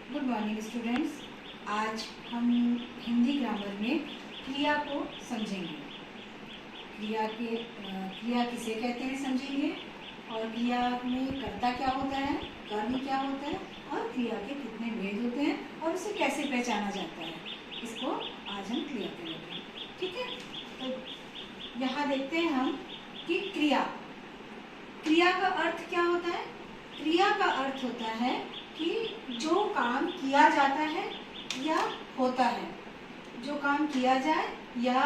Good morning students. आज हम Hindi grammar में क्रिया को समझेंगे। क्रिया किसे कहते हैं समझेंगे, और क्रिया में कर्ता क्या होता है, कर्म क्या होता है, और क्रिया के कितने भेद होते हैं और उसे कैसे पहचाना जाता है, इसको आज हम क्लियर करेंगे। ठीक है, तो यहाँ देखते हैं हम कि क्रिया का अर्थ क्या होता है। क्रिया का अर्थ होता है कि जो काम किया जाता है या होता है, जो काम किया जाए या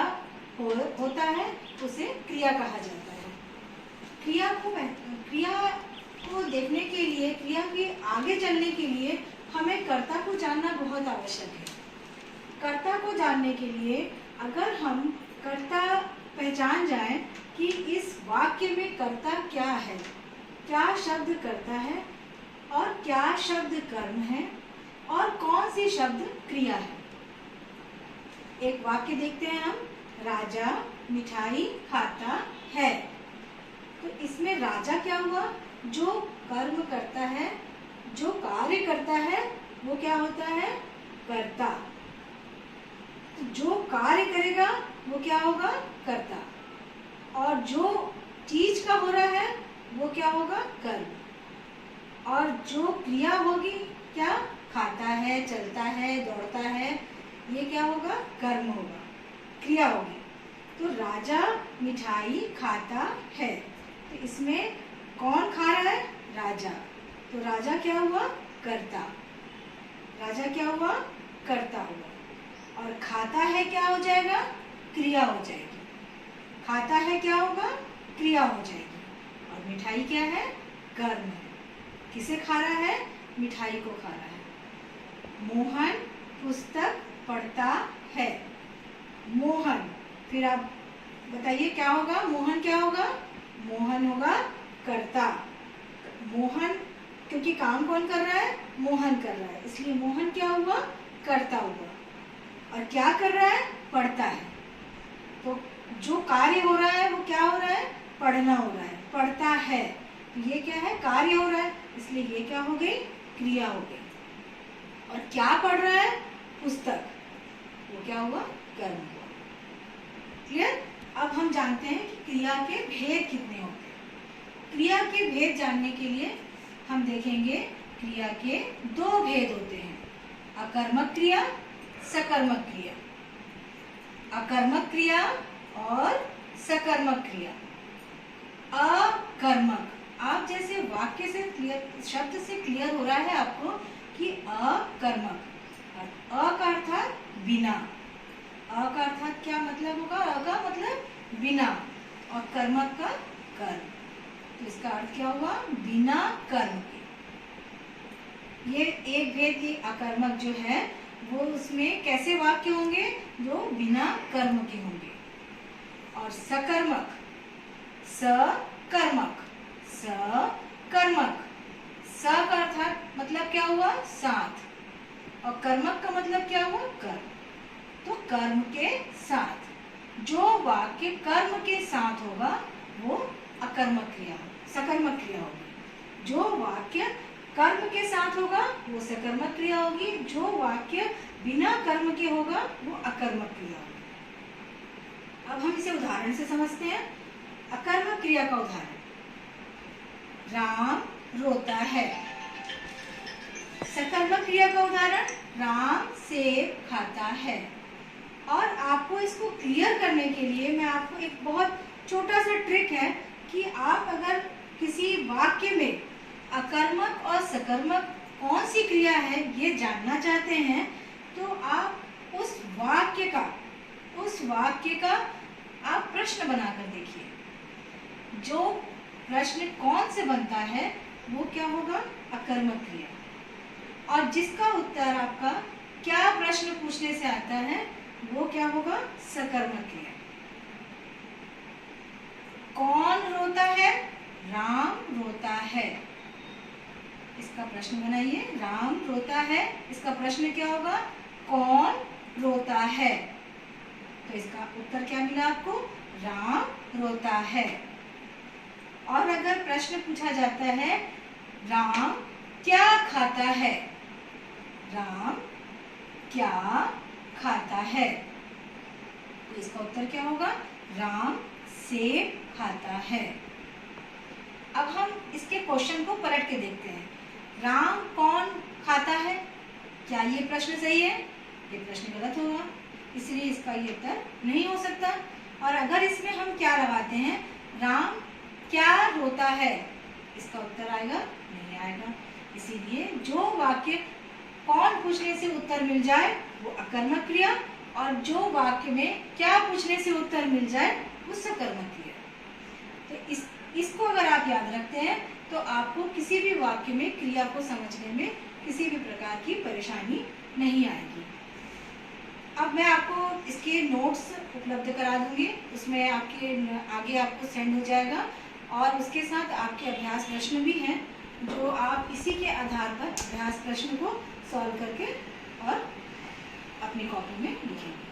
होता है उसे क्रिया कहा जाता है। क्रिया को देखने के लिए, क्रिया के आगे चलने के लिए हमें कर्ता को जानना बहुत आवश्यक है। कर्ता को जानने के लिए अगर हम कर्ता पहचान जाएं कि इस वाक्य में कर्ता क्या है, क्या शब्द कर्ता है और क्या शब्द कर्म है और कौन सी शब्द क्रिया है। एक वाक्य देखते हैं हम, राजा मिठाई खाता है। तो इसमें राजा क्या हुआ, जो कर्म करता है, जो कार्य करता है वो क्या होता है, कर्ता। तो जो कार्य करेगा वो क्या होगा, कर्ता, और जो चीज का हो रहा है वो क्या होगा, कर्म, और जो क्रिया होगी क्या, खाता है, चलता है, दौड़ता है, ये क्या होगा, कर्म होगा, क्रिया होगी। तो राजा मिठाई खाता है, तो इसमें कौन खा रहा है, राजा। तो राजा क्या हुआ, कर्ता, राजा क्या हुआ, कर्ता हुआ, और खाता है क्या हो जाएगा, क्रिया हो जाएगी। खाता है क्या होगा, क्रिया हो जाएगी, और मिठाई क्या है, कर्म है। किसे खा रहा है, मिठाई को खा रहा है। मोहन पुस्तक पढ़ता है। मोहन, फिर आप बताइए क्या होगा, मोहन क्या होगा, मोहन होगा कर्ता। मोहन, क्योंकि काम कौन कर रहा है, मोहन कर रहा है, इसलिए मोहन क्या हुआ, कर्ता हुआ, और क्या कर रहा है, पढ़ता है। तो जो कार्य हो रहा है वो क्या हो रहा है, पढ़ना हो रहा है, पढ़ता है, तो ये क्या है, कार्य हो रहा है, इसलिए ये क्या हो गई, क्रिया हो गई। और क्या पढ़ रहा है, पुस्तक, वो क्या हुआ, कर्म हुआ। क्लियर। अब हम जानते हैं कि क्रिया के भेद कितने होते हैं। क्रिया के भेद जानने के लिए हम देखेंगे, क्रिया के दो भेद होते हैं, अकर्मक क्रिया, सकर्मक क्रिया। अकर्मक क्रिया और सकर्मक क्रिया। अकर्मक, आप जैसे वाक्य से क्लियर, शब्द से क्लियर हो रहा है आपको कि अकर्मक, अ का अर्थात बिना, अ का अर्थात क्या मतलब होगा, अ का मतलब बिना, और कर्मक का कर्म, तो इसका अर्थ क्या हुआ, बिना कर्म के। ये एक भेद, ये अकर्मक जो है वो उसमें कैसे वाक्य होंगे, जो बिना कर्म के होंगे। और सकर्मक, सकर्मक, सकर्मक, स का अर्थात मतलब क्या हुआ, साथ, और कर्मक का मतलब क्या हुआ, कर्म। तो कर्म के साथ, जो वाक्य कर्म के साथ होगा वो अकर्मक क्रिया, सकर्मक क्रिया होगी। जो वाक्य कर्म के साथ होगा वो सकर्मक क्रिया होगी, जो वाक्य बिना कर्म के होगा वो अकर्मक क्रिया होगी। अब हम इसे उदाहरण से समझते हैं। अकर्मक क्रिया का उदाहरण, राम रोता है। सकर्मक क्रिया का उदाहरण, राम सेब खाता है। और आपको इसको क्लियर करने के लिए मैं आपको एक बहुत छोटा सा ट्रिक है कि आप अगर किसी वाक्य में अकर्मक और सकर्मक कौन सी क्रिया है ये जानना चाहते हैं, तो आप उस वाक्य का आप प्रश्न बनाकर देखिए। जो प्रश्न कौन से बनता है वो क्या होगा, अकर्मक क्रिया, और जिसका उत्तर आपका क्या प्रश्न पूछने से आता है वो क्या होगा, सकर्मक क्रिया। कौन रोता है, राम रोता है। इसका प्रश्न बनाइए, राम रोता है, इसका प्रश्न क्या होगा, कौन रोता है। तो इसका उत्तर क्या मिला आपको, राम रोता है। और अगर प्रश्न पूछा जाता है, राम क्या खाता है, राम क्या खाता है? तो इसका उत्तर क्या होगा? राम सेब खाता है। अब हम इसके क्वेश्चन को पलट के देखते हैं। राम कौन खाता है? क्या ये प्रश्न सही है? ये प्रश्न गलत होगा, इसलिए इसका ये उत्तर नहीं हो सकता। और अगर इसमें हम क्या लगाते हैं, राम क्या रोता है, इसका उत्तर आएगा? नहीं आएगा। इसीलिए जो वाक्य कौन पूछने से उत्तर मिल जाए वो अकर्मक क्रिया, और जो वाक्य में क्या पूछने से उत्तर मिल जाए वो सकर्मक क्रिया। तो इसको अगर आप याद रखते हैं तो आपको किसी भी वाक्य में क्रिया को समझने में किसी भी प्रकार की परेशानी नहीं आएगी। अब मैं आपको इसके नोट्स उपलब्ध करा दूंगी, उसमें आपके आगे आपको सेंड हो जाएगा, और उसके साथ आपके अभ्यास प्रश्न भी हैं जो आप इसी के आधार पर अभ्यास प्रश्न को सॉल्व करके और अपनी कॉपी में लिखेंगे।